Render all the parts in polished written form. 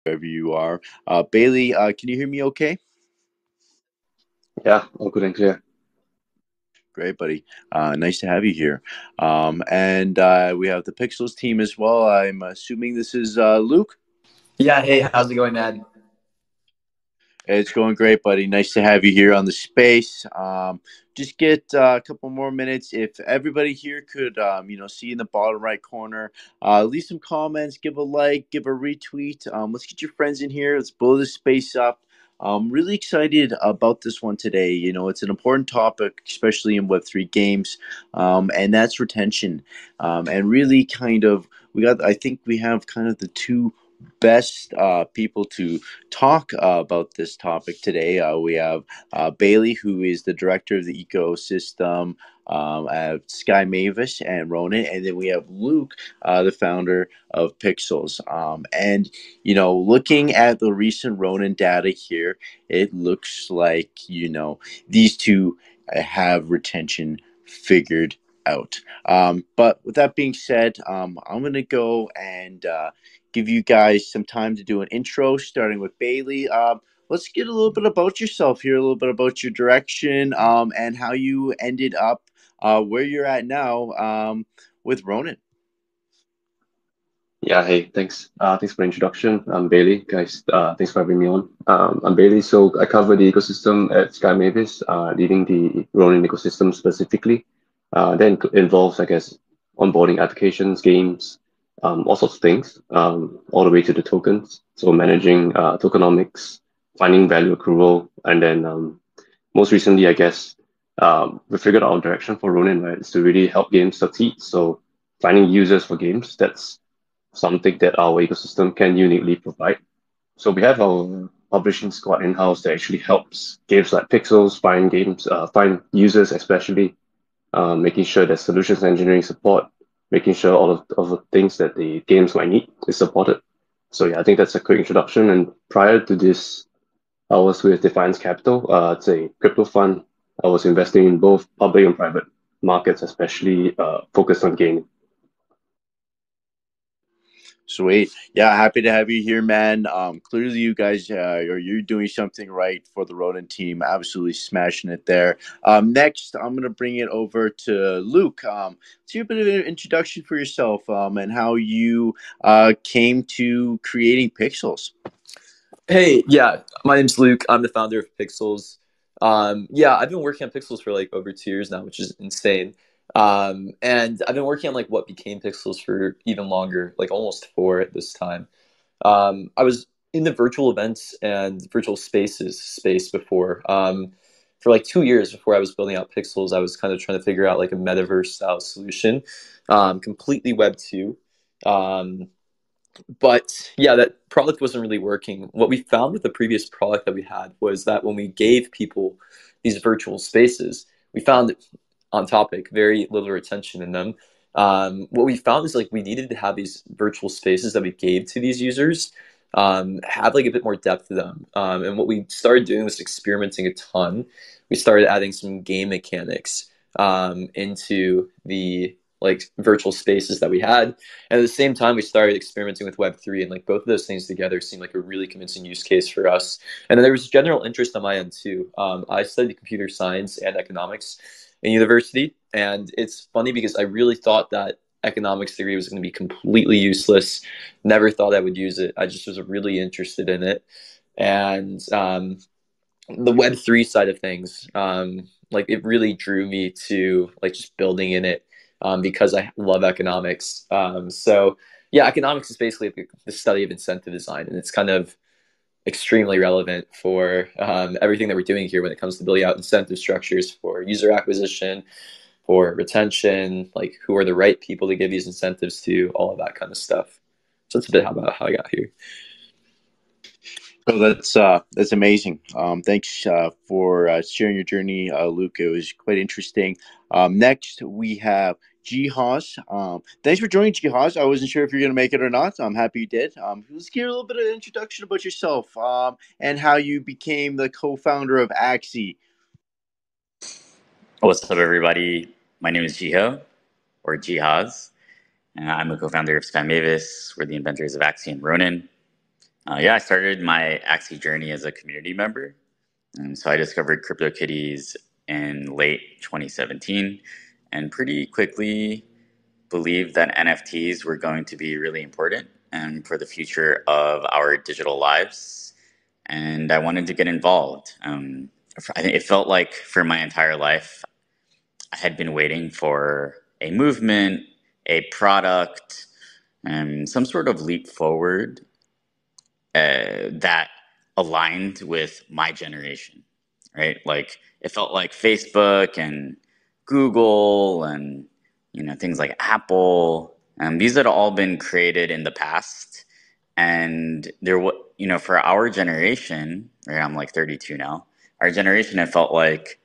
wherever you are. Bailey, can you hear me okay? Yeah, all good and clear. Great, buddy. Nice to have you here. And we have the Pixels team as well. I'm assuming this is Luke. Yeah, hey, how's it going, man? It's going great, buddy. Nice to have you here on the space. Just get a couple more minutes. If everybody here could, see in the bottom right corner, leave some comments, give a like, give a retweet. Let's get your friends in here. Let's blow this space up. I'm really excited about this one today. You know, it's an important topic, especially in Web3 games, and that's retention. And really, I think we have kind of the two best people to talk about this topic today. We have Bailey, who is the director of the ecosystem at Sky Mavis and Ronin, and then we have Luke, the founder of Pixels. Looking at the recent Ronin data here, it looks like these two have retention figured out. But with that being said, I'm gonna go and give you guys some time to do an intro, starting with Bailey. Let's get a little bit about yourself here, a little bit about your direction, and how you ended up where you're at now with Ronin. Yeah, hey, thanks. Thanks for the introduction. I'm Bailey, guys. Thanks for having me on. I'm Bailey, so I cover the ecosystem at Sky Mavis, leading the Ronin ecosystem specifically. Involves, I guess, onboarding applications, games, all sorts of things, all the way to the tokens. So managing tokenomics, finding value accrual, and then most recently, I guess, we figured out our direction for Ronin, right? Is to really help games succeed. So finding users for games, that's something that our ecosystem can uniquely provide. So we have our publishing squad in-house that actually helps games like Pixels find users especially, making sure that solutions engineering support, making sure all of the things that the games might need is supported. So yeah, I think that's a quick introduction. And prior to this, I was with Defiance Capital. It's a crypto fund. I was investing in both public and private markets, especially focused on gaming. Sweet. Yeah, happy to have you here, man. Clearly, you guys you're doing something right for the Ronin team. Absolutely smashing it there. Next, I'm going to bring it over to Luke. Let's hear a bit of an introduction for yourself and how you came to creating Pixels. Hey, yeah, my name's Luke. I'm the founder of Pixels. Yeah, I've been working on Pixels for like over 2 years now, which is insane. And I've been working on like what became Pixels for even longer, like almost four at this time. I was in the virtual events and virtual spaces space before. For like 2 years before I was building out Pixels, I was kind of trying to figure out like a metaverse style solution, completely Web 2. Um, but yeah, that product wasn't really working. What we found with the previous product that we had was that when we gave people these virtual spaces, we found on topic very little retention in them. What we found is like we needed to have these virtual spaces that we gave to these users have like a bit more depth to them. And what we started doing was experimenting a ton. We started adding some game mechanics into the like virtual spaces that we had. And at the same time, we started experimenting with Web3, and like both of those things together seemed like a really convincing use case for us. And then there was general interest on my end too. I studied computer science and economics in university, and it's funny because I really thought that economics degree was going to be completely useless. Never thought I would use it. I just was really interested in it, and the Web3 side of things, like it really drew me to like just building in it because I love economics. So yeah, economics is basically the study of incentive design, and it's kind of extremely relevant for everything that we're doing here when it comes to building out incentive structures for user acquisition, for retention, like who are the right people to give these incentives to, all of that kind of stuff. So that's a bit about how I got here. Oh, that's amazing. Thanks for sharing your journey, Luke. It was quite interesting. Next, we have Jihaz. Thanks for joining, Jihaz. I wasn't sure if you're going to make it or not. I'm happy you did. Let's get a little bit of an introduction about yourself and how you became the co-founder of Axie. What's up, everybody? My name is Jiho, or Jihaz, and I'm a co-founder of Sky Mavis. We're the inventors of Axie and Ronin. Yeah, I started my Axie journey as a community member. And so I discovered CryptoKitties in late 2017 and pretty quickly believed that NFTs were going to be really important for the future of our digital lives. And I wanted to get involved. I think it felt like for my entire life, I had been waiting for a movement, a product, and some sort of leap forward that aligned with my generation, right? Like it felt like Facebook and Google and things like Apple. These had all been created in the past, and for our generation, right? I'm like 32 now. Our generation, it felt like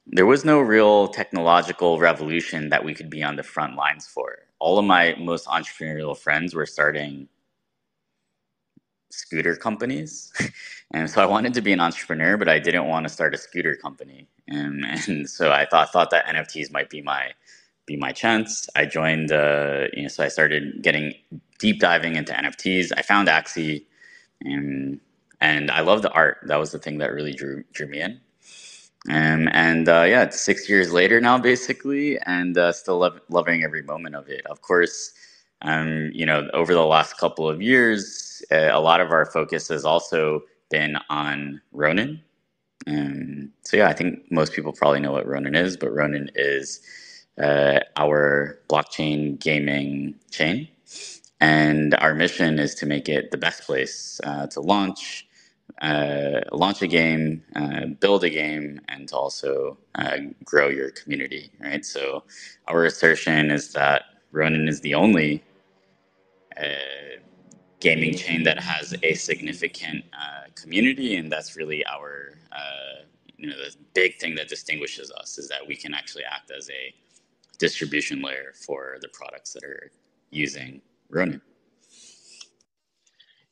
there was no real technological revolution that we could be on the front lines for. All of my most entrepreneurial friends were starting scooter companies. And so I wanted to be an entrepreneur, but I didn't want to start a scooter company. And so I thought that NFTs might be my chance. I joined, so I started getting deep diving into NFTs. I found Axie, and I love the art. That was the thing that really drew me in. It's 6 years later now, basically, and still loving every moment of it. Of course, over the last couple of years, a lot of our focus has also been on Ronin. I think most people probably know what Ronin is, but Ronin is our blockchain gaming chain. And our mission is to make it the best place to launch a game, build a game, and to also grow your community, right? So our assertion is that Ronin is the only gaming chain that has a significant community, and that's really our the big thing that distinguishes us is that we can actually act as a distribution layer for the products that are using Ronin.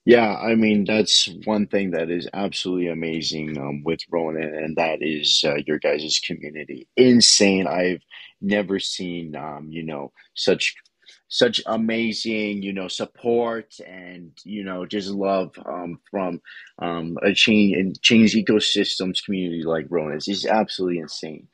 Yeah, I mean, that's one thing that is absolutely amazing with Ronan, and that is your guys' community. Insane. I've never seen, such amazing, support and, just love from a change ecosystems community like Ronan's. It's absolutely insane.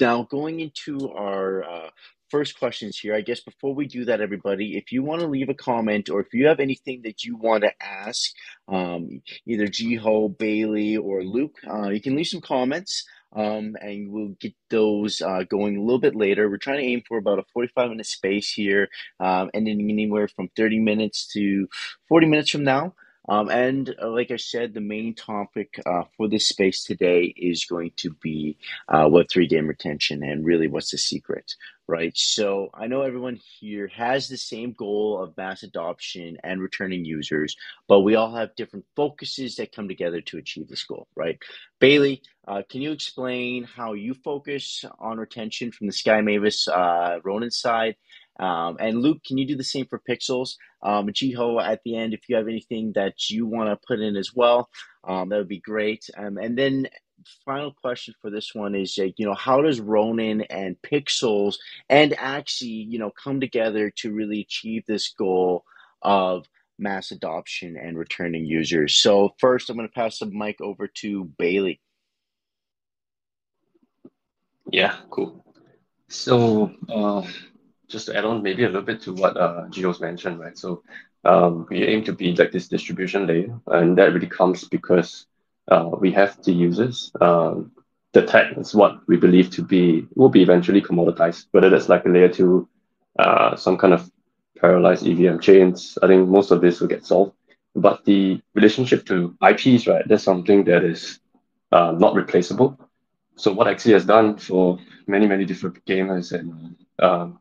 Now, going into our first questions here. I guess before we do that, everybody, if you want to leave a comment or if you have anything that you want to ask, either Jiho, Bailey, or Luke, you can leave some comments. And we'll get those going a little bit later. We're trying to aim for about a 45-minute space here, ending anywhere from 30 minutes to 40 minutes from now. Like I said, the main topic for this space today is going to be Web3 game retention and really what's the secret, right? So I know everyone here has the same goal of mass adoption and returning users, but we all have different focuses that come together to achieve this goal, right? Bailey, can you explain how you focus on retention from the Sky Mavis Ronin side? And Luke, can you do the same for Pixels? Jiho, at the end, if you have anything that you want to put in as well, that would be great. And then final question for this one is, how does Ronin and Pixels and Axie, come together to really achieve this goal of mass adoption and returning users? So first, I'm going to pass the mic over to Bailey. Yeah, cool. So just to add on maybe a little bit to what Gio's mentioned, right? So we aim to be like this distribution layer, and that really comes because we have the users. The tech is what we believe will be eventually commoditized, whether that's like a layer two, some kind of parallelized EVM chains. I think most of this will get solved. But the relationship to IPs, right? That's something that is not replaceable. So what Axie has done for many, many different gamers and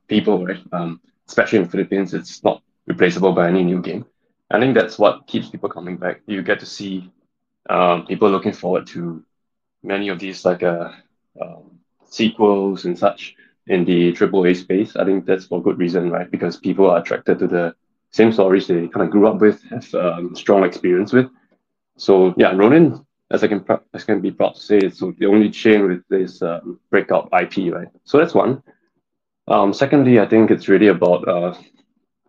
people, right? Especially in the Philippines, it's not replaceable by any new game. I think that's what keeps people coming back. You get to see people looking forward to many of these like sequels and such in the AAA space. I think that's for good reason, right? Because people are attracted to the same stories they kind of grew up with, have strong experience with. So yeah, Ronin, as can be proud to say, it's the only chain with this breakout IP, right? So that's one. Secondly, I think it's really about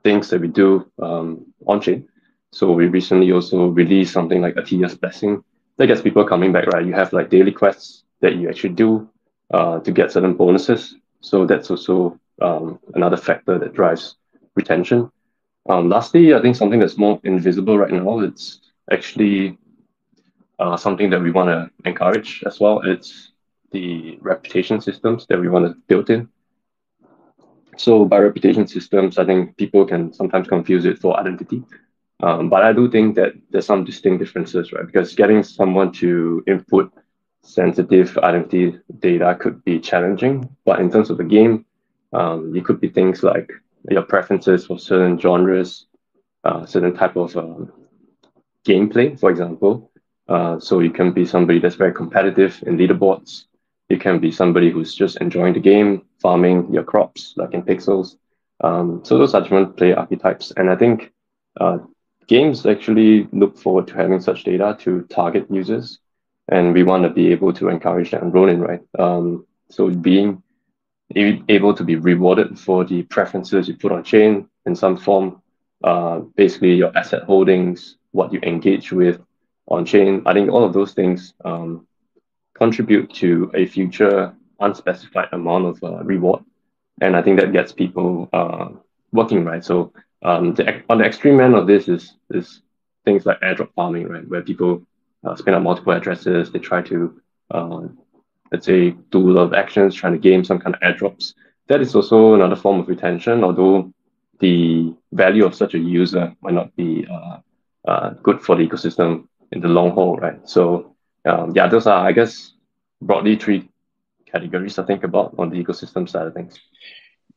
things that we do on chain. So we recently also released something like a tedious blessing that gets people coming back, right? You have like daily quests that you actually do to get certain bonuses. So that's also another factor that drives retention. Lastly, I think something that's more invisible right now, it's actually something that we want to encourage as well. It's the reputation systems that we want to build in. So by reputation systems, I think people can sometimes confuse it for identity. But I do think that there's some distinct differences, right? Because getting someone to input sensitive identity data could be challenging. But in terms of the game, it could be things like your preferences for certain genres, certain type of gameplay, for example. So you can be somebody that's very competitive in leaderboards. You can be somebody who's just enjoying the game, farming your crops, like in Pixels. So those are different play archetypes. And I think uh, games actually look forward to having such data to target users. And we want to be able to encourage that in Ronin, right? So being able to be rewarded for the preferences you put on chain in some form, basically your asset holdings, what you engage with on chain. I think all of those things contribute to a future unspecified amount of reward. And I think that gets people working, right? So on the extreme end of this is things like airdrop farming, right? Where people spin up multiple addresses, they try to uh, let's say, do a lot of actions, trying to game some kind of airdrops. That is also another form of retention, although the value of such a user might not be good for the ecosystem in the long haul, right? So, yeah, those are, I guess, broadly three categories to think about on the ecosystem side of things.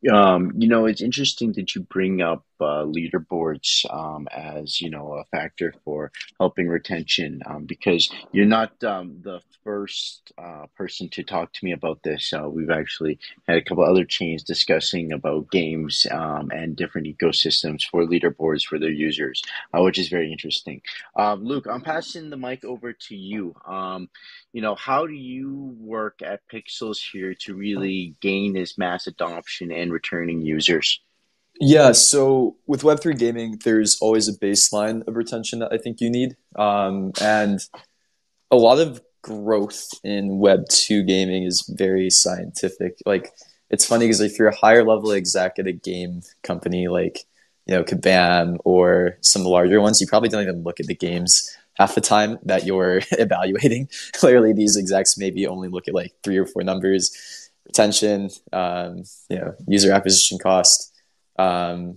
It's interesting that you bring up leaderboards as a factor for helping retention, because you're not the first person to talk to me about this. We've actually had a couple other chains discussing about games and different ecosystems for leaderboards for their users, which is very interesting. Luke, I'm passing the mic over to you. How do you work at Pixels here to really gain this mass adoption and returning users? Yeah, so with Web3 gaming, there's always a baseline of retention that I think you need. And a lot of growth in Web2 gaming is very scientific. Like, it's funny because if you're a higher level exec at a game company like, Kabam or some of the larger ones, you probably don't even look at the games half the time that you're evaluating. Clearly, these execs maybe only look at like three or four numbers: retention, user acquisition cost,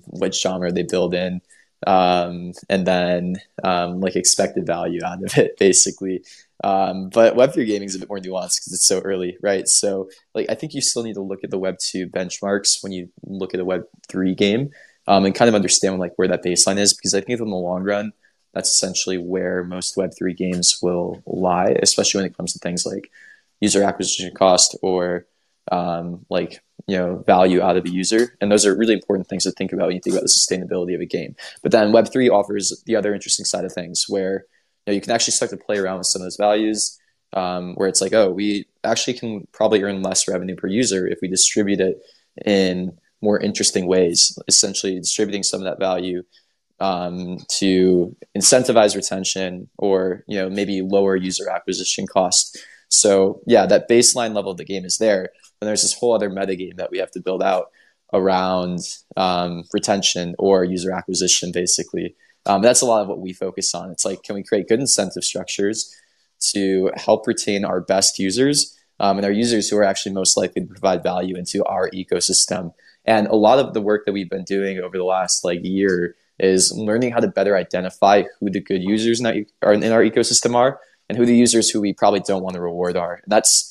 which genre they build in, and then like expected value out of it, basically. But Web3 gaming is a bit more nuanced because it's so early, right? So, like, I think you still need to look at the Web2 benchmarks when you look at a Web3 game, and kind of understand like where that baseline is, because I think in the long run, that's essentially where most Web3 games will lie, especially when it comes to things like user acquisition cost or value out of the user. And those are really important things to think about when you think about the sustainability of a game. But then Web3 offers the other interesting side of things where you can actually start to play around with some of those values, where it's like, oh, we actually can probably earn less revenue per user if we distribute it in more interesting ways, essentially distributing some of that value to incentivize retention or maybe lower user acquisition cost. So yeah, that baseline level of the game is there, and there's this whole other metagame that we have to build out around retention or user acquisition, basically. That's a lot of what we focus on. It's like, can we create good incentive structures to help retain our best users, and our users who are actually most likely to provide value into our ecosystem? And a lot of the work that we've been doing over the last year is learning how to better identify who the good users in our ecosystem are, and who the users who we probably don't want to reward are. And that's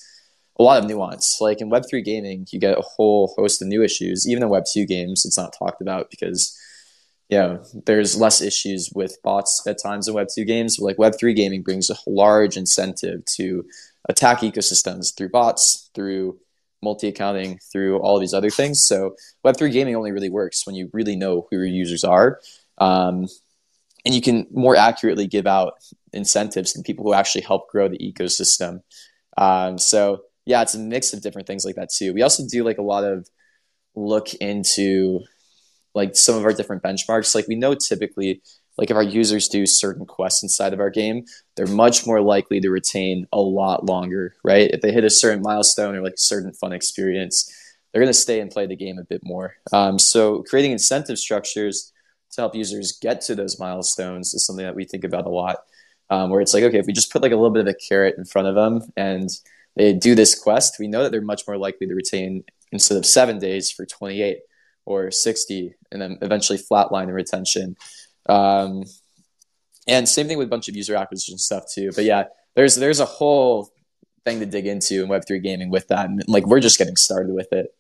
a lot of nuance. Like in Web3 gaming, you get a whole host of new issues. Even in Web2 games, it's not talked about because there's less issues with bots at times in Web2 games. But like Web3 gaming brings a large incentive to attack ecosystems through bots, through multi-accounting, through all of these other things. So Web3 gaming only really works when you really know who your users are. And you can more accurately give out incentives to people who actually help grow the ecosystem. So yeah, it's a mix of different things like that too. We also do like a lot of look into like some of our different benchmarks. Like we know typically like if our users do certain quests inside of our game, they're much more likely to retain a lot longer, right? If they hit a certain milestone or like a certain fun experience, they're going to stay and play the game a bit more. So creating incentive structures to help users get to those milestones is something that we think about a lot. Where it's like, okay, if we just put like a little bit of a carrot in front of them and they do this quest, we know that they're much more likely to retain instead of 7 days for 28 or 60, and then eventually flatline the retention. And same thing with a bunch of user acquisition stuff too. But yeah, there's a whole thing to dig into in Web3 gaming with that. And like we're just getting started with it.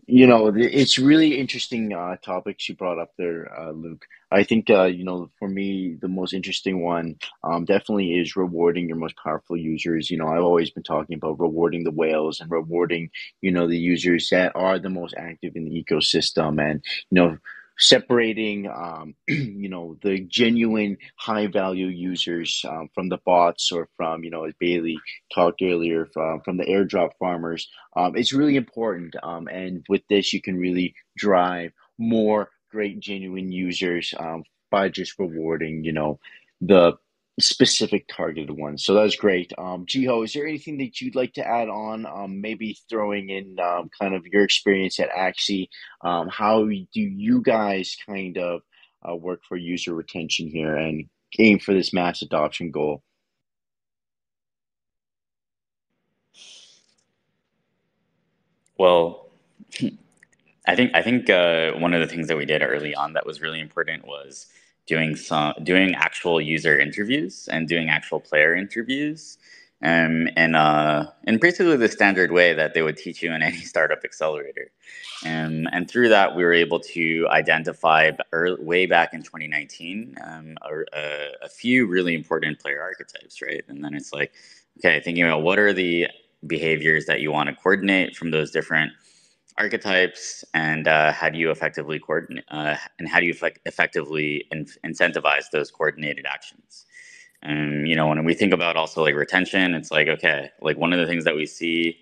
It's really interesting topics you brought up there, Luke. I think for me the most interesting one definitely is rewarding your most powerful users. I've always been talking about rewarding the whales and rewarding the users that are the most active in the ecosystem, and separating the genuine high value users from the bots, or from as Bailey talked earlier, from the airdrop farmers. It's really important. And with this, you can really drive more great, genuine users by just rewarding, the specific targeted ones. So that's great. Jiho, is there anything that you'd like to add on? Maybe throwing in kind of your experience at Axie. How do you guys kind of work for user retention here and aim for this mass adoption goal? Well, I think one of the things that we did early on that was really important was doing actual user interviews and doing actual player interviews, in basically the standard way that they would teach you in any startup accelerator. And through that, we were able to identify way back in 2019 a few really important player archetypes, right? And then it's like, okay, thinking about what are the behaviors that you want to coordinate from those different archetypes, and how do you effectively coordinate, and how do you effectively incentivize those coordinated actions. And when we think about also like retention, it's like, okay, like one of the things that we see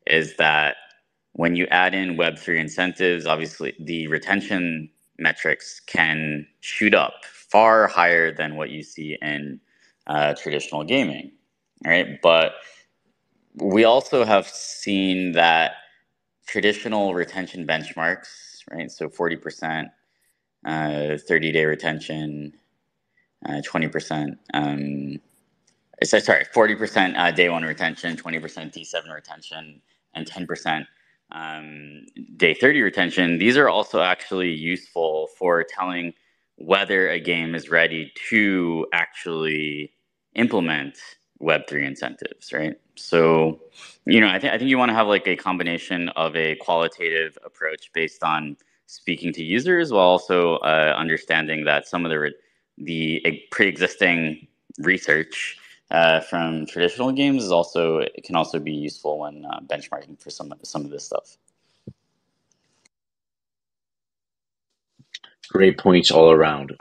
is that when you add in Web3 incentives, obviously the retention metrics can shoot up far higher than what you see in traditional gaming, right? But we also have seen that traditional retention benchmarks, right? So 40%, 30-day retention, 20%. Sorry, 40% day one retention, 20% D7 retention, and 10% day 30 retention. These are also actually useful for telling whether a game is ready to actually implement Web3 incentives, right? So, I think you want to have like a combination of a qualitative approach based on speaking to users, while also understanding that some of the pre-existing research from traditional games it can also be useful when benchmarking for some of this stuff. Great points all around.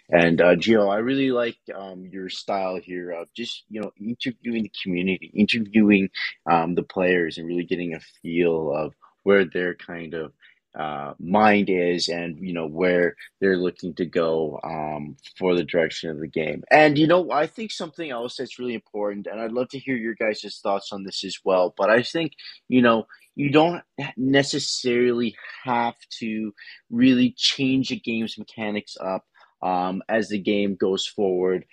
And Gio, I really like your style here of just interviewing the community, interviewing the players, and really getting a feel of where their kind of mind is, and where they're looking to go for the direction of the game. And I think something else that's really important, and I'd love to hear your guys' thoughts on this as well. But I think you don't necessarily have to really change the game's mechanics up as the game goes forward.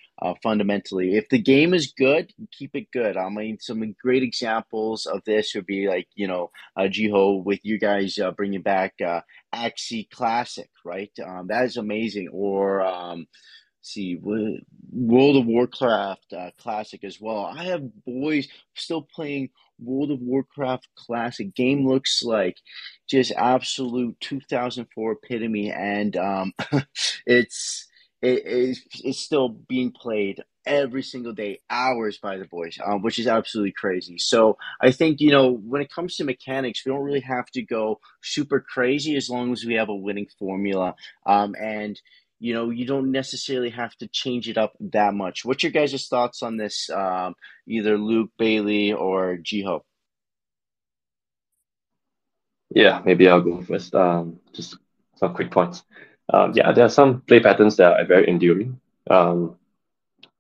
Fundamentally, if the game is good, keep it good. I mean, some great examples of this would be like Jiho, with you guys bringing back Axie Classic, right? That is amazing. Or see, World of Warcraft Classic as well. I have boys still playing World of Warcraft Classic. Game looks like just absolute 2004 epitome, and it's it's still being played every single day, hours by the boys, which is absolutely crazy. So I think when it comes to mechanics, we don't really have to go super crazy as long as we have a winning formula, and you don't necessarily have to change it up that much. What's your guys' thoughts on this? Either Luke, Bailey, or Jiho? Yeah, maybe I'll go first. Just some quick points. Yeah, there are some play patterns that are very enduring.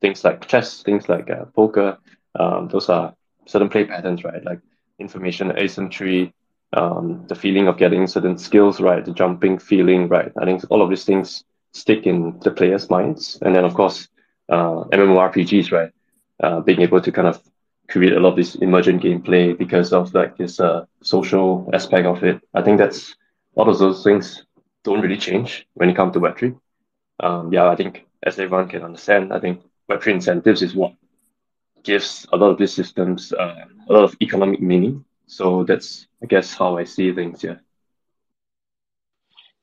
Things like chess, things like poker, those are certain play patterns, right? Like information asymmetry, the feeling of getting certain skills right, the jumping feeling, right? I think all of these things stick in the players' minds. And then, of course, MMORPGs, right? Being able to kind of create a lot of this emergent gameplay because of like this social aspect of it. I think that's all of those things don't really change when it comes to Web3. Yeah, I think as everyone can understand, I think Web3 incentives is what gives a lot of these systems a lot of economic meaning. So that's, I guess, how I see things. Yeah.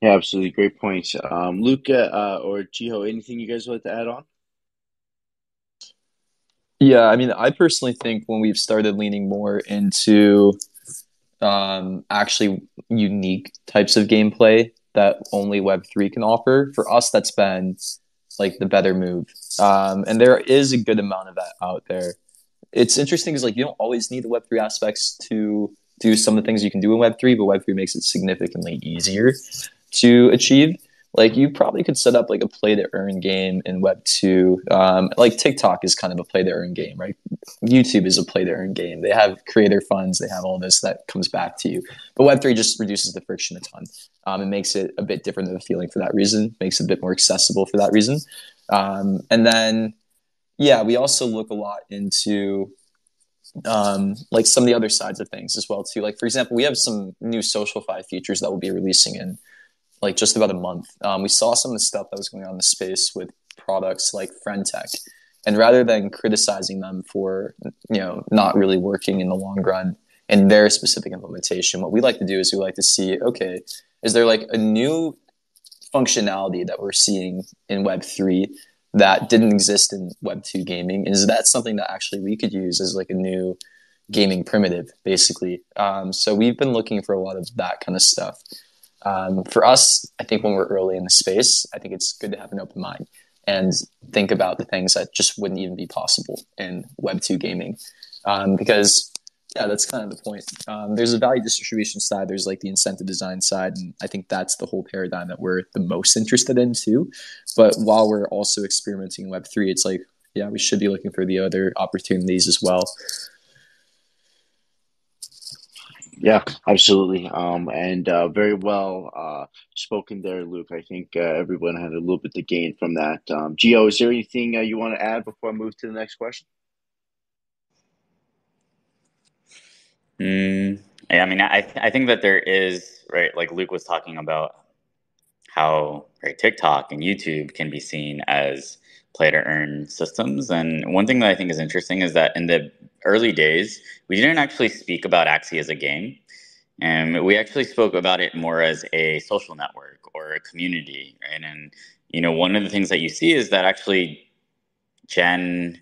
Yeah, absolutely. Great points. Luca or Chiho, anything you guys would like to add on? Yeah, I mean, I personally think when we've started leaning more into actually unique types of gameplay that only Web3 can offer, for us, that's been like the better move. And there is a good amount of that out there. It's interesting because like you don't always need the Web3 aspects to do some of the things you can do in Web3, but Web3 makes it significantly easier to achieve. Like you probably could set up like a play to earn game in Web2. Like TikTok is kind of a play to earn game, right? YouTube is a play to earn game. They have creator funds, they have all this that comes back to you. But Web3 just reduces the friction a ton. It makes it a bit different of a feeling for that reason, makes it a bit more accessible for that reason. And then, yeah, we also look a lot into like some of the other sides of things as well too. Like for example, we have some new SocialFi features that we'll be releasing in like just about a month. We saw some of the stuff that was going on in the space with products like FriendTech, and rather than criticizing them for not really working in the long run in their specific implementation, what we like to do is we like to see, okay, is there like a new functionality that we're seeing in Web3 that didn't exist in Web2 gaming? Is that something that actually we could use as like a new gaming primitive, basically? So we've been looking for a lot of that kind of stuff. For us, I think when we're early in the space, I think it's good to have an open mind and think about the things that just wouldn't even be possible in Web2 gaming. Because yeah, that's kind of the point. There's a value distribution side, there's like the incentive design side, and I think that's the whole paradigm that we're the most interested in too. But while we're also experimenting in Web3, it's like, yeah, we should be looking for the other opportunities as well. Yeah, absolutely. And very well spoken there, Luke. I think everyone had a little bit to gain from that. Gio, is there anything you want to add before I move to the next question? Mm, yeah, I mean, I think that there is, right, like Luke was talking about how, right, TikTok and YouTube can be seen as play to earn systems. And one thing that I think is interesting is that in the early days, we didn't actually speak about Axie as a game. And we actually spoke about it more as a social network or a community, right? And, one of the things that you see is that actually Gen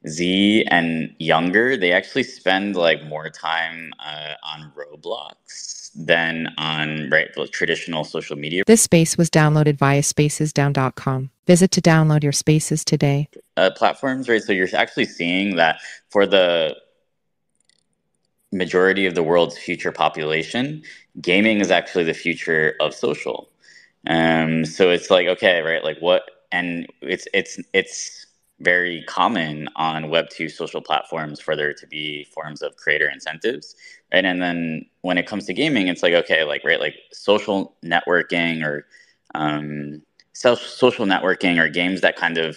Z and younger, they actually spend like more time on Roblox than on like, traditional social media This space was downloaded via spacesdown.com. Visit to download your spaces today. platforms, right? So you're actually seeing that for the majority of the world's future population, gaming is actually the future of social. So it's like, okay, right, like what, and it's very common on Web2 social platforms for there to be forms of creator incentives, right? And then when it comes to gaming, it's like, okay, like, right, like social networking or social networking or games that kind of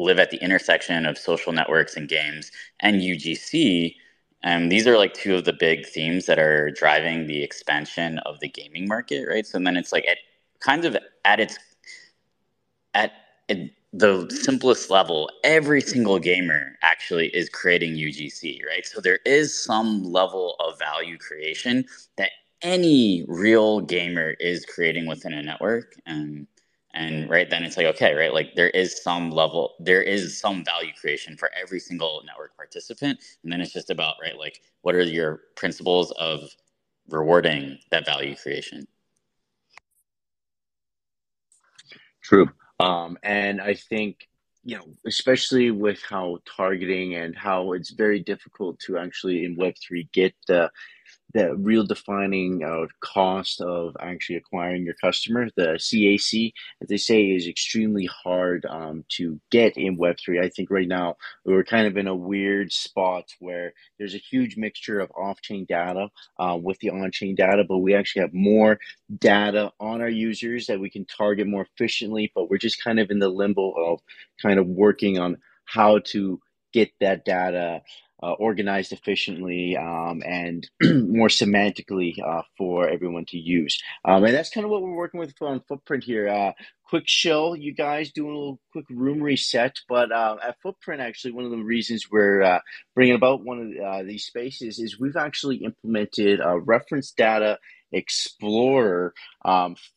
live at the intersection of social networks and games and UGC. These are like two of the big themes that are driving the expansion of the gaming market, right? So then it's like at kind of at its at the simplest level, every single gamer actually is creating UGC, right? So there is some level of value creation that any real gamer is creating within a network. And right then it's like, okay, right, like there is some value creation for every single network participant. And then it's just about, right, like what are your principles of rewarding that value creation? True. And I think, especially with how targeting and how it's very difficult to actually in Web3 get the real defining cost of actually acquiring your customer. The CAC, as they say, is extremely hard to get in Web3. I think right now we're kind of in a weird spot where there's a huge mixture of off-chain data with the on-chain data, but we actually have more data on our users that we can target more efficiently, but we're just kind of in the limbo of kind of working on how to get that data organized efficiently and more semantically for everyone to use. And that's kind of what we're working with on Footprint here. Quick show, you guys, doing a little quick room reset. But at Footprint, actually, one of the reasons we're bringing about one of these spaces is we've actually implemented a reference data explorer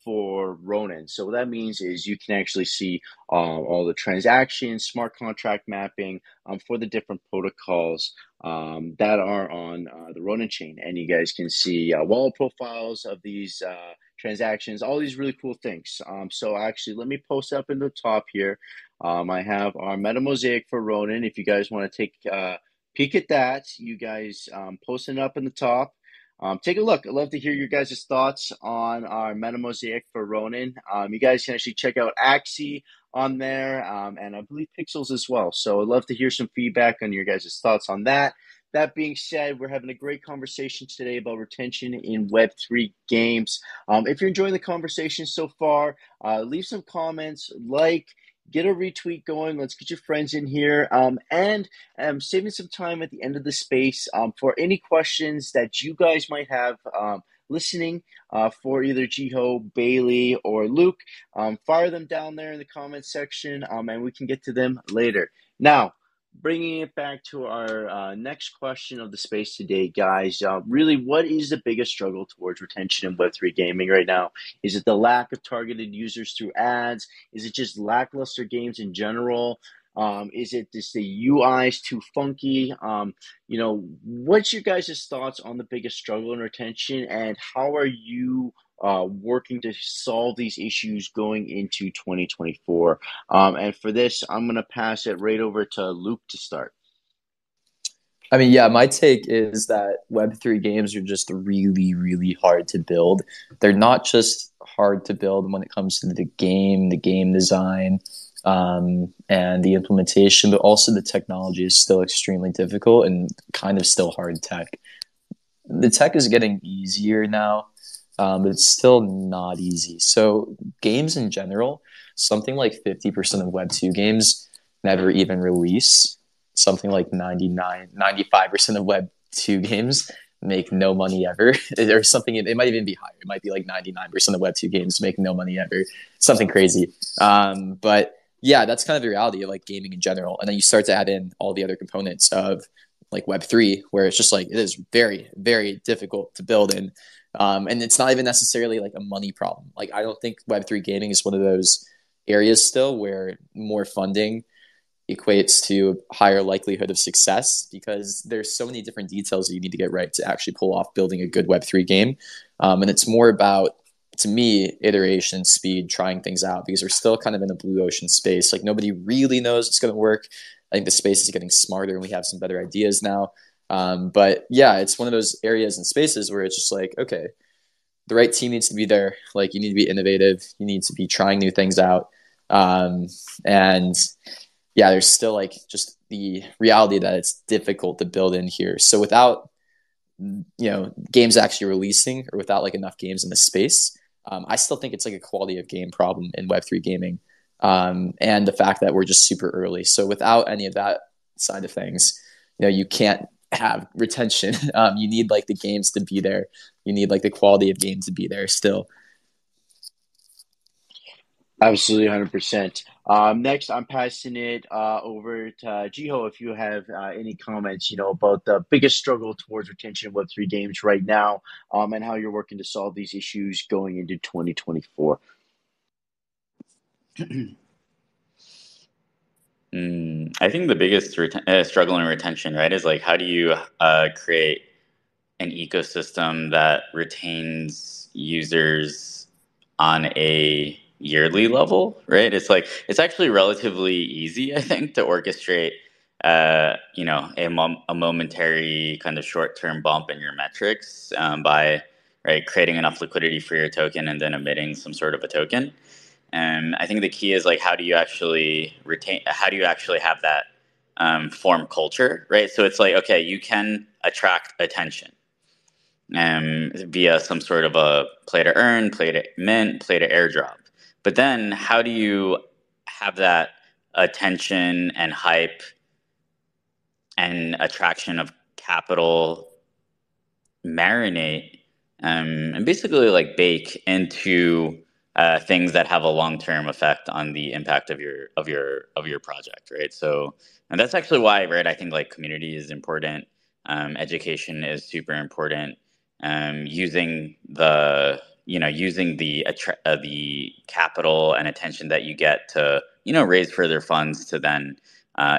for Ronin. So what that means is you can actually see all the transactions, smart contract mapping for the different protocols that are on the Ronin chain. And you guys can see wallet profiles of these transactions, all these really cool things. So actually, let me post up in the top here. I have our meta mosaic for Ronin. If you guys want to take a peek at that, you guys posting it up in the top. Take a look. I'd love to hear your guys' thoughts on our meta mosaic for Ronin. You guys can actually check out Axie on there, and I believe Pixels as well. So I'd love to hear some feedback on your guys' thoughts on that. That being said, we're having a great conversation today about retention in Web3 games. If you're enjoying the conversation so far, leave some comments, get a retweet going. Let's get your friends in here. And saving some time at the end of the space for any questions that you guys might have listening for either Jiho, Bailey, or Luke. Fire them down there in the comments section, and we can get to them later. Now, bringing it back to our next question of the space today, guys. Really, what is the biggest struggle towards retention in Web3 gaming right now? Is it the lack of targeted users through ads? Is it just lackluster games in general? Is it just the UI is too funky? What's your guys' thoughts on the biggest struggle in retention, and how are you working to solve these issues going into 2024? And for this, I'm going to pass it right over to Luke to start. I mean, yeah, my take is that Web3 games are just really, really hard to build. They're not just hard to build when it comes to the game design, and the implementation, but also the technology is still extremely difficult and kind of still hard tech. The tech is getting easier now, but it's still not easy. So games in general, something like 50% of Web2 games never even release. Something like 95% of Web2 games make no money ever. Or something, it might even be higher. It might be like 99% of Web2 games make no money ever. Something crazy. But yeah, that's kind of the reality of like gaming in general. And then you start to add in all the other components of like Web3, where it's just like it is very, very difficult to build in. And it's not even necessarily like a money problem. Like I don't think Web3 gaming is one of those areas still where more funding equates to higher likelihood of success, because there's so many different details that you need to get right to actually pull off building a good Web3 game. And it's more about, to me, iteration, speed, trying things out, because we're still kind of in a blue ocean space. Like nobody really knows it's going to work. I think the space is getting smarter and we have some better ideas now. But yeah, it's one of those areas and spaces where it's just like, okay, the right team needs to be there. Like you need to be innovative. You need to be trying new things out. And yeah, there's still like just the reality that it's difficult to build in here. So without, games actually releasing, or without like enough games in the space, I still think it's like a quality of game problem in Web3 gaming. And the fact that we're just super early. So without any of that side of things, you can't have retention. You need like the games to be there. You need like the quality of game to be there still. Absolutely, 100%. Next, I'm passing it over to Jiho. If you have any comments, about the biggest struggle towards retention of Web3 games right now, and how you're working to solve these issues going into 2024. I think the biggest struggle in retention, right, is like how do you create an ecosystem that retains users on a yearly level, right? It's actually relatively easy, I think, to orchestrate a momentary kind of short-term bump in your metrics by right creating enough liquidity for your token and then emitting some sort of a token. And I think the key is like how do you actually have that form culture, right? So it's like, okay, you can attract attention via some sort of a play to earn, play to mint, play to airdrop. But then how do you have that attention and hype and attraction of capital marinate and basically like bake into things that have a long-term effect on the impact of your project, right? So, and that's actually why, right, I think like community is important. Education is super important. Using the capital and attention that you get to raise further funds to then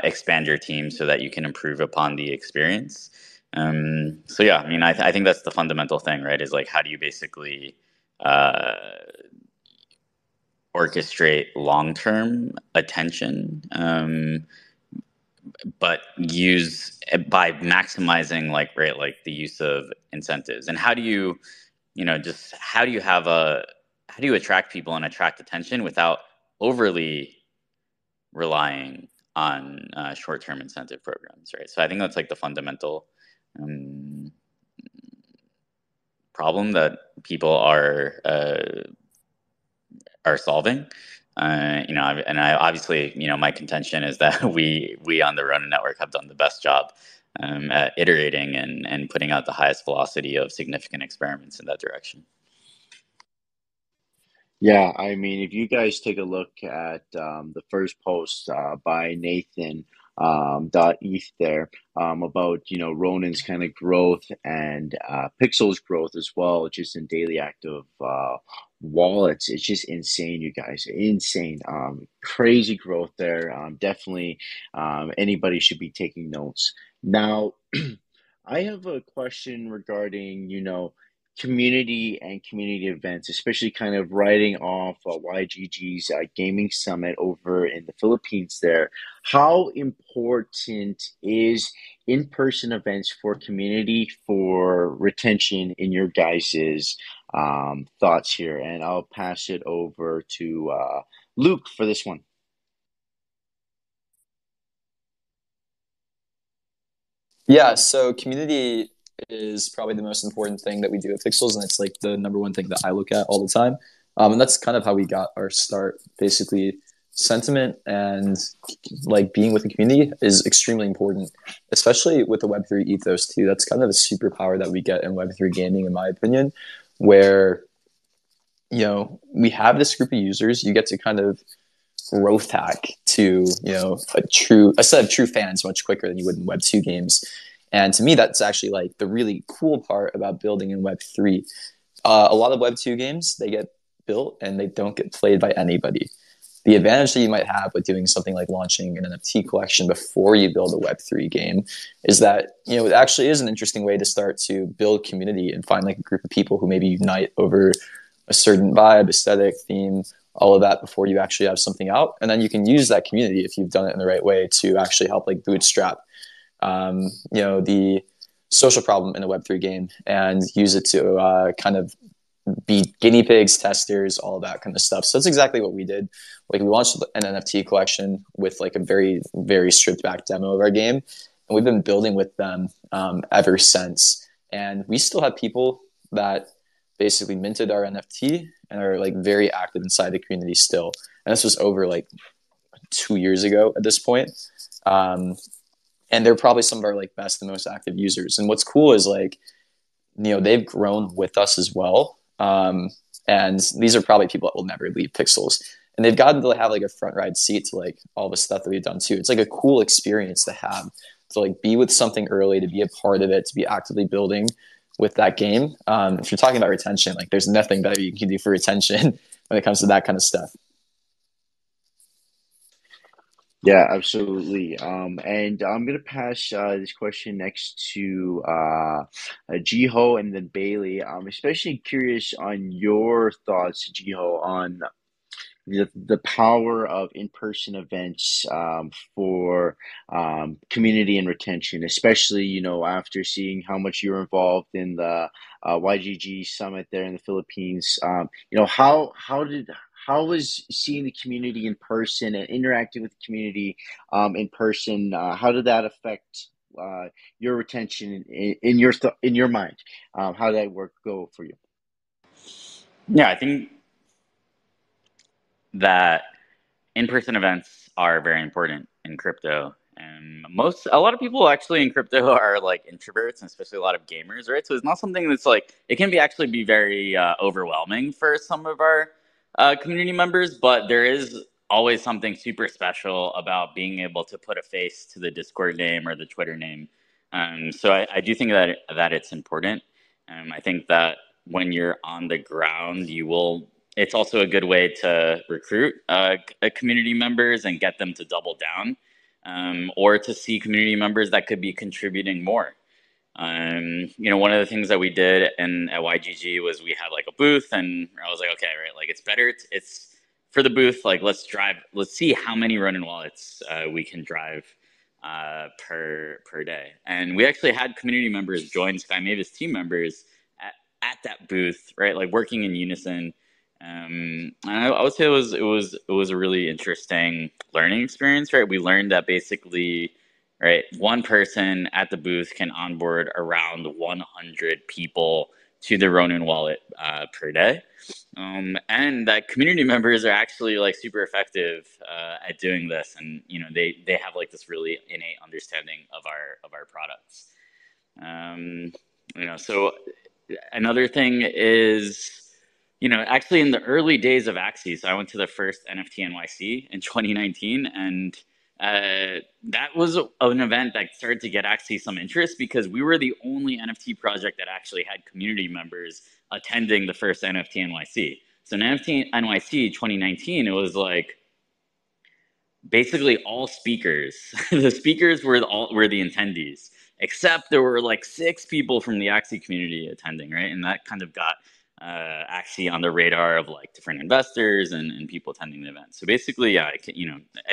expand your team so that you can improve upon the experience. So yeah, I mean, I think that's the fundamental thing, right? Is like, how do you basically uh, orchestrate long-term attention, but use by maximizing like the use of incentives, and how do you, just how do you attract people and attract attention without overly relying on short-term incentive programs, right? So I think that's like the fundamental um, problem that people are solving. And I obviously, my contention is that we on the Ronin network have done the best job at iterating and putting out the highest velocity of significant experiments in that direction. Yeah, I mean, if you guys take a look at the first post by Nathan .eth there about Ronin's kind of growth and Pixel's growth as well, just in daily active wallets, it's just insane, you guys, insane, crazy growth there. Definitely, anybody should be taking notes now. I have a question regarding, community and community events, especially kind of riding off YGG's gaming summit over in the Philippines there. How important is in-person events for community for retention in your guys's thoughts here? And I'll pass it over to Luke for this one. Yeah, so community is probably the most important thing that we do at Pixels, and it's like the number one thing that I look at all the time. And that's kind of how we got our start. Basically, sentiment and like being with the community is extremely important, especially with the Web3 ethos too. That's kind of a superpower that we get in Web3 gaming, in my opinion, where we have this group of users. You get to kind of growth hack to a set of true fans much quicker than you would in Web2 games. And to me, that's actually like the really cool part about building in Web3. A lot of Web2 games, they get built and they don't get played by anybody. The advantage that you might have with doing something like launching an NFT collection before you build a Web3 game is that it actually is an interesting way to start to build community and find like a group of people who maybe unite over a certain vibe, aesthetic, theme, all of that before you actually have something out. And then you can use that community, if you've done it in the right way, to actually help like bootstrap the social problem in a Web3 game and use it to kind of be guinea pigs, testers, all of that kind of stuff. So that's exactly what we did. Like we launched an NFT collection with like a very, very stripped back demo of our game. And we've been building with them ever since. And we still have people that basically minted our NFT and are like very active inside the community still. And this was over like 2 years ago at this point. And they're probably some of our like best and most active users. And what's cool is like, they've grown with us as well. And these are probably people that will never leave Pixels. And they've gotten to have like a front ride seat to like all the stuff that we've done too. It's like a cool experience to have, to like be with something early, to be a part of it, to be actively building with that game. If you're talking about retention, like there's nothing better you can do for retention when it comes to that kind of stuff. Yeah, absolutely. And I'm gonna pass this question next to Jiho and then Bailey. I'm especially curious on your thoughts, Jiho, on the power of in-person events for community and retention, especially, after seeing how much you're involved in the YGG summit there in the Philippines. How was seeing the community in person and interacting with the community in person? How did that affect your retention in your mind? How did that go for you? Yeah, I think that in-person events are very important in crypto, and a lot of people actually in crypto are like introverts, and especially a lot of gamers, right? So it's not something that's like, it can be actually be very overwhelming for some of our community members, but there is always something super special about being able to put a face to the Discord name or the Twitter name. So I do think that it's important. I think that when you're on the ground, it's also a good way to recruit community members and get them to double down, or to see community members that could be contributing more. One of the things that we did at YGG was we had like a booth, and I was like, okay, right, like it's better. It's for the booth. Like let's see how many Ronin wallets we can drive per day. And we actually had community members join Sky Mavis team members at that booth, right? Like working in unison. And I would say it was a really interesting learning experience, right? We learned that basically, right, one person at the booth can onboard around 100 people to the Ronin wallet per day, and that community members are actually like super effective at doing this, and they have like this really innate understanding of our products. So another thing is, actually in the early days of Axie, so I went to the first NFT NYC in 2019, and that was an event that started to get Axie some interest because we were the only NFT project that actually had community members attending the first NFT NYC. So in NFT NYC 2019, it was like basically all speakers. The speakers were the attendees, except there were like 6 people from the Axie community attending, right? And that kind of got Axie on the radar of like different investors and people attending the event. So basically, yeah, I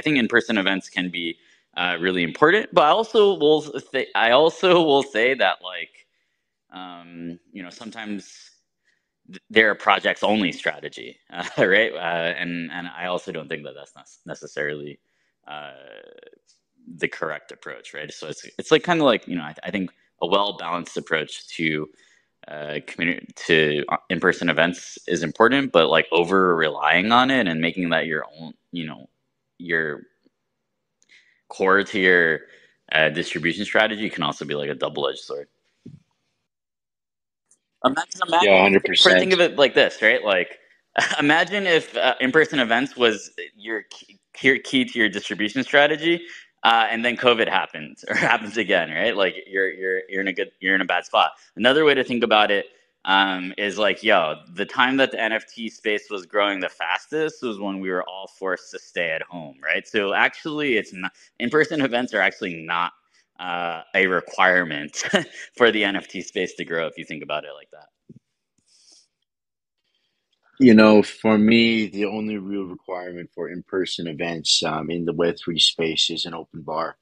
think in-person events can be really important, but I also will say that like sometimes they're a projects only strategy, right? And I also don't think that that's not necessarily uh, the correct approach, right? So it's like kind of like I think a well balanced approach to community to in-person events is important, but like over relying on it and making that your own, your core to your distribution strategy can also be like a double-edged sword. Yeah, Imagine think 100%. of it like this, right? Like, imagine if in-person events was your key to your distribution strategy, and then COVID happens or happens again, right? Like you're in a bad spot. Another way to think about it is like, the time that the NFT space was growing the fastest was when we were all forced to stay at home, right? So actually, it's not in-person events are actually not a requirement for the NFT space to grow if you think about it like that. For me, the only real requirement for in-person events in the Web3 space is an open bar,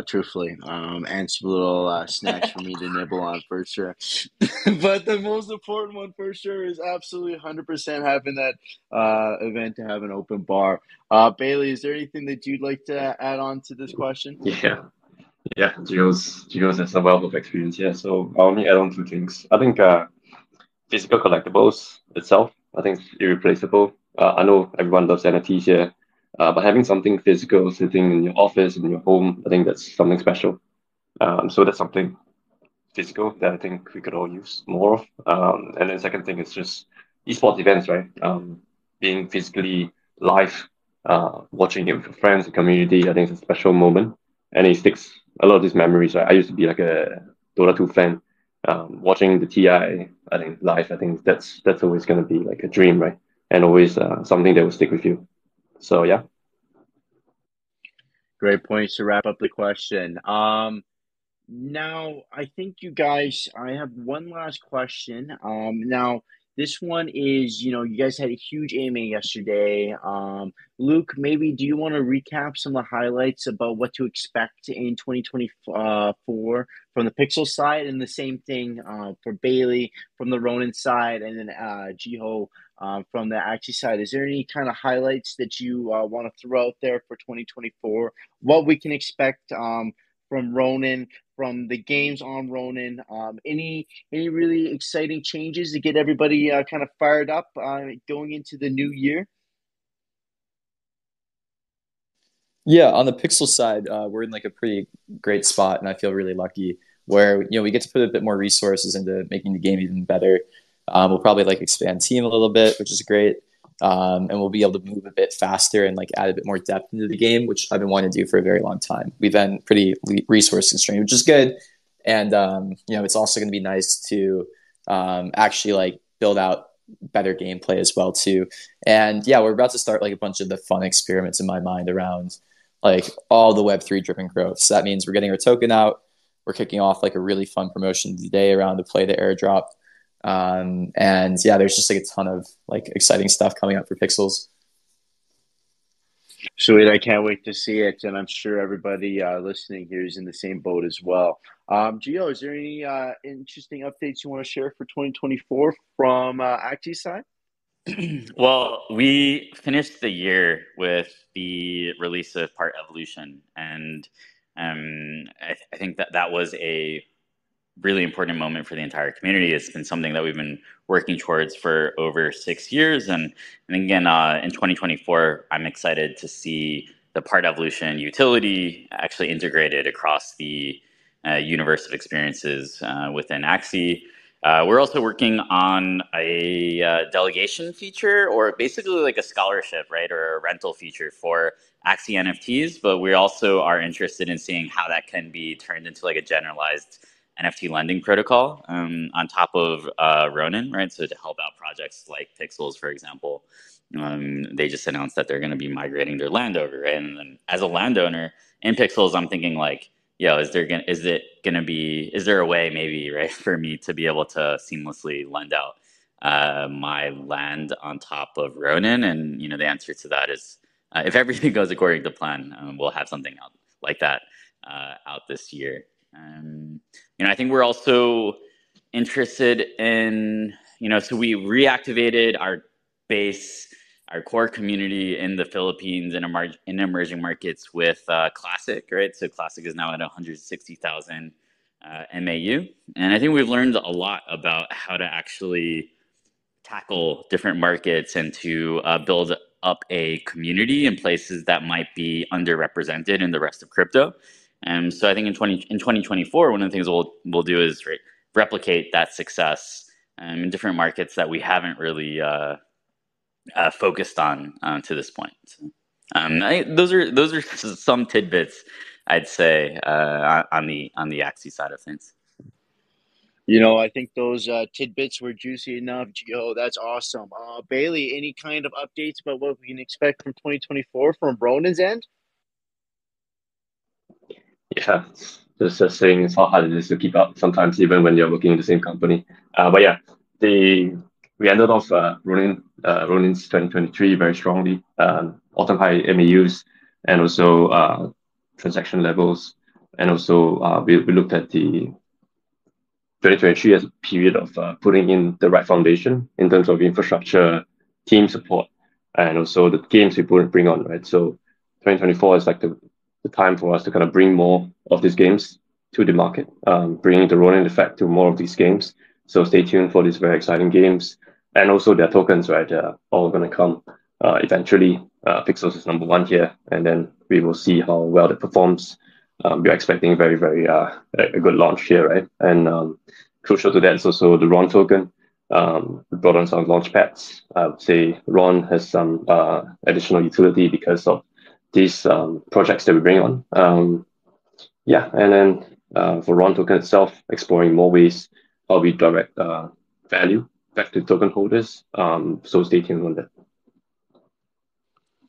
truthfully, and some little snacks for me to nibble on for sure. But the most important one for sure is absolutely 100% having that event to have an open bar. Bailey, is there anything that you'd like to add on to this question? Yeah, yeah. Gio's has a wealth of experience. Yeah, so I'll only add on 2 things. I think physical collectibles itself, I think it's irreplaceable. I know everyone loves NFTs here, but having something physical sitting in your office, in your home, I think that's something special. So that's something physical that I think we could all use more of. And then second thing is just esports events, right? Being physically live, watching it with your friends and community, I think it's a special moment, and it sticks a lot of these memories. Right? I used to be like a Dota 2 fan. Watching the TI, I think live, I think that's always going to be like a dream, right? And always something that will stick with you. So yeah. Great points to wrap up the question. Now, I think you guys, I have one last question. Now, This one is, you guys had a huge AMA yesterday. Luke, maybe do you want to recap some of the highlights about what to expect in 2024 from the Pixel side, and the same thing for Bailey from the Ronin side, and then Jiho from the Axie side? Is there any kind of highlights that you want to throw out there for 2024? What we can expect from Ronin, from the games on Ronin? Any really exciting changes to get everybody kind of fired up going into the new year? Yeah, on the Pixel side, we're in like a pretty great spot, and I feel really lucky where we get to put a bit more resources into making the game even better. We'll probably like expand team a little bit, which is great, and we'll be able to move a bit faster and like add a bit more depth into the game, which I've been wanting to do for a very long time. We've been pretty resource constrained, which is good, and it's also going to be nice to actually like build out better gameplay as well too. And yeah, we're about to start like a bunch of the fun experiments in my mind around like all the Web3 driven growth. So that means we're getting our token out. We're kicking off like a really fun promotion today around the play the airdrop. And yeah, there's just like a ton of like exciting stuff coming up for Pixels. Sweet, I can't wait to see it, and I'm sure everybody listening here is in the same boat as well. Gio, is there any interesting updates you want to share for 2024 from Axie's side? Well, we finished the year with the release of Part Evolution, and I think that that was a really important moment for the entire community. It's been something that we've been working towards for over 6 years, and again, in 2024, I'm excited to see the Part Evolution utility actually integrated across the universe of experiences within Axie. We're also working on a delegation feature, or basically like a scholarship, right, or a rental feature for Axie NFTs. But we also are interested in seeing how that can be turned into like a generalized NFT lending protocol on top of Ronin, right? So to help out projects like Pixels, for example, they just announced that they're going to be migrating their land over, right? And then as a landowner in Pixels, I'm thinking like, is there a way maybe, right, for me to be able to seamlessly lend out my land on top of Ronin? And the answer to that is, if everything goes according to plan, we'll have something out like that out this year. I think we're also interested in, so we reactivated our base, our core community in the Philippines and in emerging markets with Classic, right? So Classic is now at 160,000 MAU. And I think we've learned a lot about how to actually tackle different markets and to build up a community in places that might be underrepresented in the rest of crypto. And so I think in 2024, one of the things we'll do is replicate that success in different markets that we haven't really focused on to this point. So, those are some tidbits, I'd say, on the Axie side of things. I think those tidbits were juicy enough. Gio, that's awesome. Bailey, any kind of updates about what we can expect from 2024 from Ronin's end? Yeah, just saying it's how hard it is to keep up sometimes, even when you're working in the same company. But yeah, we ended off Ronin's 2023 very strongly. All-time high MAUs, and also transaction levels, and also we looked at the 2023 as a period of putting in the right foundation in terms of infrastructure, team support, and also the games we bring on, right? So 2024 is like the time for us to kind of bring more of these games to the market, bringing the Ronin effect to more of these games. So stay tuned for these very exciting games. And also their tokens, right? They're all going to come eventually. Pixels is number one here, and then we will see how well it performs. We're expecting very, very a good launch here, right? And crucial to that is also the RON token. We brought on some launch pads. I would say RON has some additional utility because of these projects that we bring on. Yeah, and then for RON token itself, exploring more ways how we direct value back to token holders. So stay tuned on that.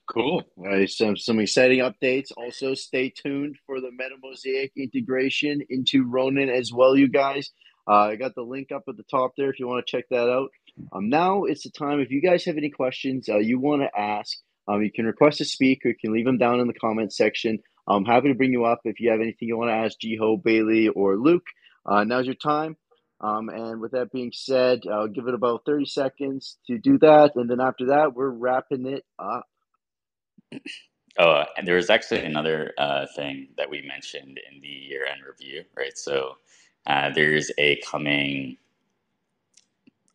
Cool. Some exciting updates. Also, stay tuned for the MetaMosaic integration into Ronin as well, you guys. I got the link up at the top there if you want to check that out. Now it's the time. If you guys have any questions you want to ask, you can request to speak or you can leave them down in the comment section. I'm happy to bring you up if you have anything you want to ask Jiho, Bailey, or Luke. Now's your time. And with that being said, I'll give it about 30 seconds to do that. And then after that, we're wrapping it up. Oh, and there was actually another thing that we mentioned in the year-end review, right? So there's a coming,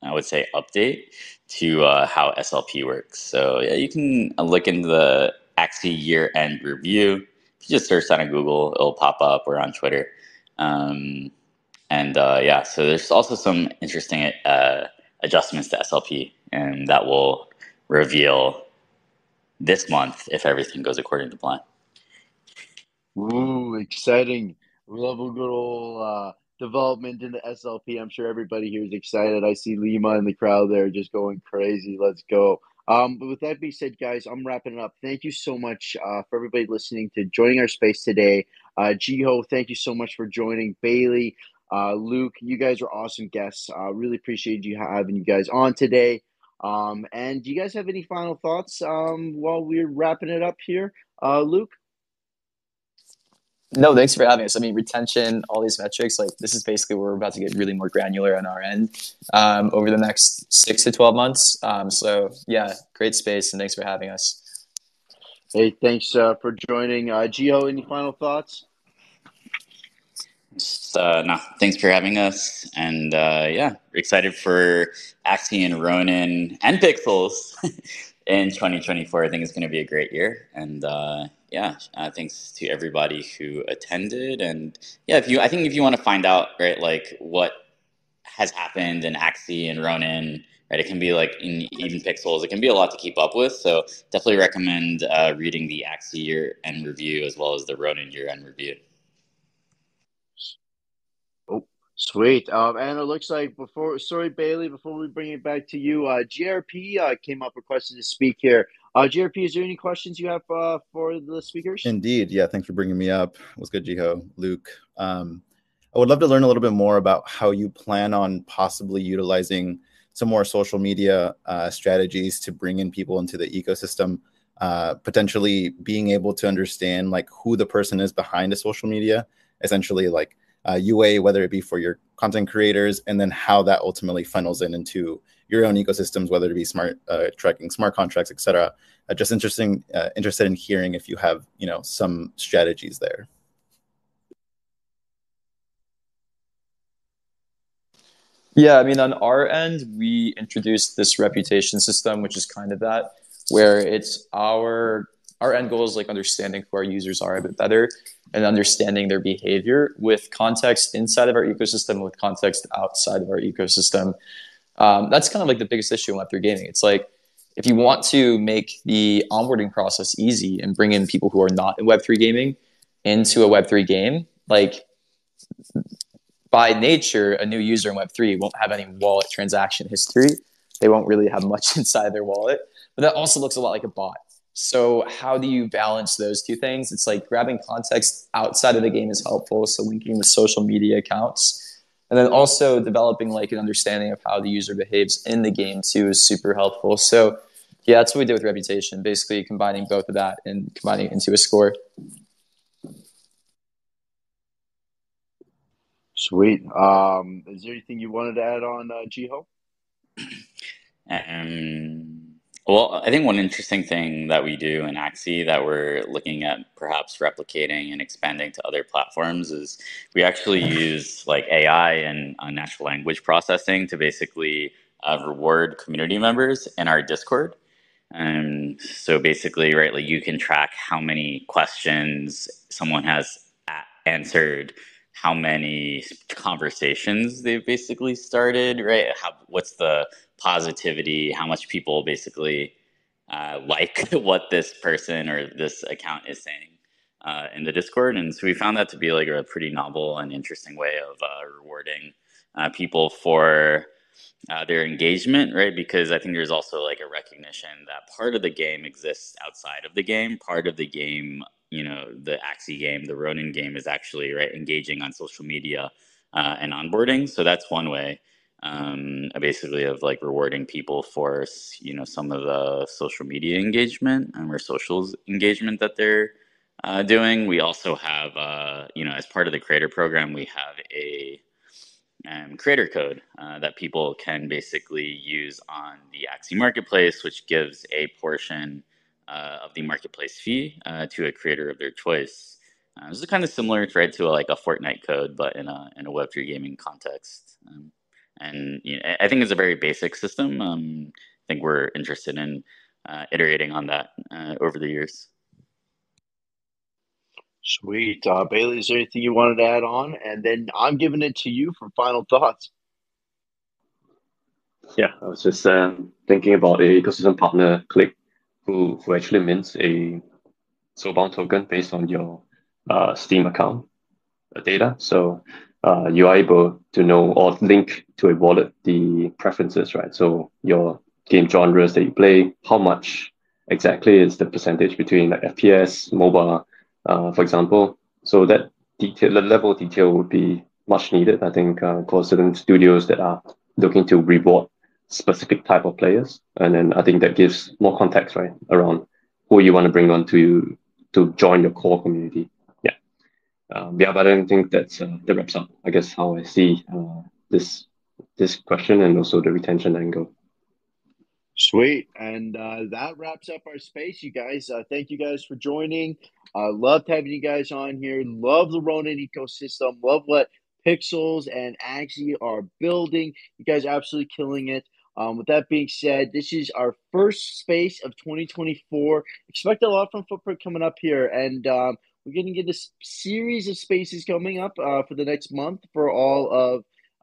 I would say, update to how SLP works. So yeah, you can look into the Axie year-end review. If you just search that on Google, it'll pop up, or on Twitter. Um, and yeah, so there's also some interesting adjustments to SLP, and that will reveal this month if everything goes according to plan. Ooh, exciting. We love a good old development in the SLP. I'm sure everybody here is excited. I see Lima in the crowd there just going crazy. Let's go. But with that being said, guys, I'm wrapping it up. Thank you so much for everybody listening to joining our space today. Jiho, thank you so much for joining. Bailey, Luke, you guys are awesome guests. Really appreciate you having you guys on today. And do you guys have any final thoughts while we're wrapping it up here? Luke? No, thanks for having us. I mean, retention, all these metrics, like this is basically where we're about to get really more granular on our end over the next 6 to 12 months. So yeah, great space, and thanks for having us. Hey, thanks for joining. Gio, any final thoughts? No, thanks for having us, and yeah, excited for Axie and Ronin and Pixels in 2024. I think it's going to be a great year, and yeah, thanks to everybody who attended. And yeah, I think if you want to find out, right, like what has happened in Axie and Ronin, right, it can be like in even Pixels, it can be a lot to keep up with. So definitely recommend reading the Axie year-end review as well as the Ronin year-end review. Oh, sweet. And it looks like sorry, Bailey, before we bring it back to you, GRP came up requested to speak here. GRP, is there any questions you have for the speakers? Indeed. Yeah. Thanks for bringing me up. It was good, Jiho, Luke. I would love to learn a little bit more about how you plan on possibly utilizing some more social media strategies to bring in people into the ecosystem, potentially being able to understand like who the person is behind the social media, essentially like UA, whether it be for your content creators, and then how that ultimately funnels into your own ecosystems, whether it be smart tracking, smart contracts, etc. Just interested in hearing if you have some strategies there. Yeah, I mean, on our end, we introduced this reputation system, which is kind of that, where it's our end goal is like understanding who our users are a bit better and understanding their behavior with context inside of our ecosystem, with context outside of our ecosystem. That's kind of like the biggest issue in Web3 gaming. It's like if you want to make the onboarding process easy and bring in people who are not in Web3 gaming into a Web3 game, like by nature, a new user in Web3 won't have any wallet transaction history. They won't really have much inside their wallet, but that also looks a lot like a bot. So how do you balance those two things? It's like grabbing context outside of the game is helpful. So linking with social media accounts, and then also developing like an understanding of how the user behaves in the game too is super helpful. So yeah, that's what we did with reputation, basically combining both of that and combining it into a score. Sweet. Is there anything you wanted to add on, Jiho? Well, I think one interesting thing that we do in Axie that we're looking at perhaps replicating and expanding to other platforms is we actually use like AI and natural language processing to basically reward community members in our Discord. So basically, right, like you can track how many questions someone has answered, how many conversations they've basically started, right? What's the positivity, how much people basically like what this person or this account is saying in the Discord. And so we found that to be like a pretty novel and interesting way of rewarding people for their engagement, right? Because I think there's also like a recognition that part of the game exists outside of the game. Part of the game, the Axie game, the Ronin game is actually, right, engaging on social media and onboarding. So that's one way. basically of like rewarding people for some of the social media engagement or socials engagement that they're doing. We also have as part of the creator program, we have a creator code that people can basically use on the Axie marketplace, which gives a portion of the marketplace fee to a creator of their choice. This is kind of similar, right, to like a Fortnite code, but in a Web3 gaming context. And I think it's a very basic system. I think we're interested in iterating on that over the years. Sweet. Bailey, is there anything you wanted to add on? And then I'm giving it to you for final thoughts. Yeah, I was just thinking about a ecosystem partner, Click, who actually mints a soulbound token based on your Steam account data. So you are able to know or link to a wallet the preferences, right? So your game genres that you play, how much exactly is the percentage between like FPS, mobile, for example. So that detail, the level of detail would be much needed, I think, for certain studios that are looking to reward specific type of players. And then I think that gives more context, right, around who you want to bring on to join your core community. Yeah, but I don't think that wraps up, I guess, how I see this question and also the retention angle. Sweet. And that wraps up our space, you guys. Thank you guys for joining. Loved having you guys on here. Love the Ronin ecosystem. Love what Pixels and Axie are building. You guys are absolutely killing it. With that being said, this is our first space of 2024. Expect a lot from Footprint coming up here. And we're going to get a series of spaces coming up for the next month for all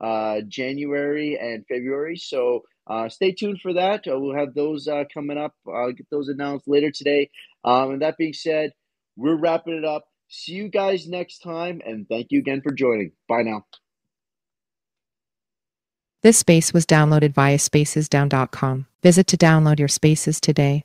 of January and February. So stay tuned for that. We'll have those coming up. I'll get those announced later today. And that being said, we're wrapping it up. See you guys next time. And thank you again for joining. Bye now. This space was downloaded via spacesdown.com. Visit to download your spaces today.